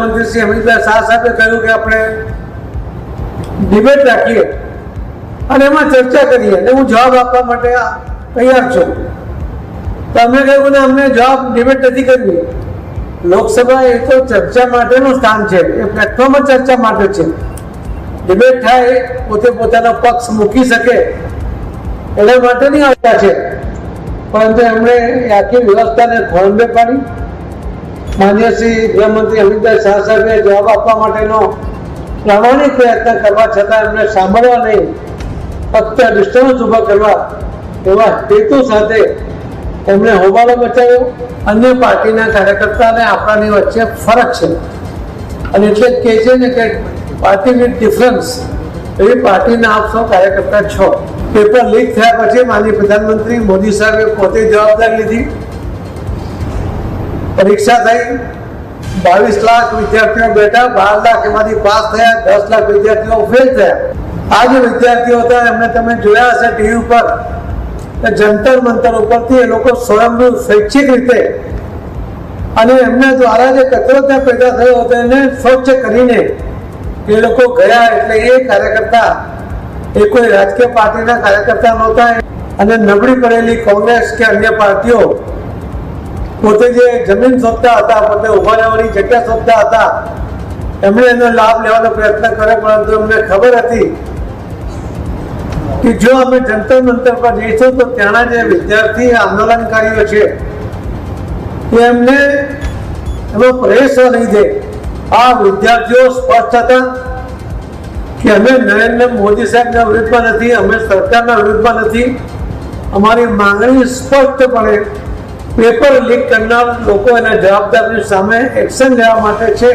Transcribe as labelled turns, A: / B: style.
A: પ્રધાનમંત્રી શ્રી અમિતભાઈ શાહ સાહેબે કહ્યું કે આપણે ડિબેટ રાખીએ અને એમાં ચર્ચા કરીએ, અને હું જવાબ આપવા માટે તૈયાર છું. તો અમે કહ્યું ને અમને જવાબ ડિબેટ નથી કરવી. લોકસભા એ તો ચર્ચા માટેનું સ્થાન છે, એ પ્લેટફોર્મ જ ચર્ચા માટે છે. ડિબેટ થાય, પોતે પોતાનો પક્ષ મૂકી શકે એના માટેની આવતા છે. પરંતુ એમણે આખી વ્યવસ્થાને ખોળંબે પાડી. માન્ય શ્રી ગૃહમંત્રી અમિતભાઈ શાહ સાહેબે જવાબ આપવા માટેનો પ્રામાણિક પ્રયત્ન કરવા છતાં એમને સાંભળવા નહીં, ફક્ત ડિસ્ટર્બન્સ ઊભા કરવા એવા હેતુ સાથે એમણે હોબાળો મચાવ્યો. અન્ય પાર્ટીના કાર્યકર્તાને આપણાની વચ્ચે ફરક છે, અને એટલે જ કહે છે ને કે પાર્ટી વિથ ડિફરન્સ, એવી પાર્ટીના આપ સૌ કાર્યકર્તા છો. પેપર લીક થયા પછી માનનીય પ્રધાનમંત્રી મોદી સાહેબે પોતે જવાબદારી લીધી. પરીક્ષા થઈ, 22 લાખ વિદ્યાર્થીઓ બેઠા, 12 લાખ એમાંથી પાસ થયા, 10 લાખ વિદ્યાર્થીઓ ફેલ થયા. આ જે વિદ્યાર્થીઓ હતા એમને તમે જોયા હશે ટીવી ઉપર, જંતર મંતર ઉપરથી એ લોકો સ્વયંભૂ સ્વૈચ્છિક રીતે અને એમના દ્વારા જે કચરો ત્યાં પેદા થયો હતો એને સ્વચ્છ કરીને એ લોકો ગયા. એટલે એ કાર્યકર્તા એ કોઈ રાજકીય પાર્ટીના કાર્યકર્તા નહોતા, અને નબળી પડેલી કોંગ્રેસ કે અન્ય પાર્ટીઓ પોતે જે જમીન શોધતા હતા, પોતે ઉભા રહેવાની જગ્યા શોધતા હતા, એમણે એનો લાભ લેવાનો પ્રયત્ન કર્યો. પરંતુ એમને ખબર હતી કે જો અમે જંતર મંતર પર જઈશું તો ત્યાંના જે વિદ્યાર્થી આંદોલનકારીઓ છે એમને એમાં પ્રવેશવા નહીં દે. આ વિદ્યાર્થીઓ સ્પષ્ટ હતા કે અમે નરેન્દ્ર મોદી સાહેબના વિરુદ્ધમાં નથી, અમે સરકારના વિરુદ્ધમાં નથી. અમારી માંગણી સ્પષ્ટપણે પેપર લીક કરનાર લોકો એના જવાબદારની સામે એક્શન લેવા માટે છે.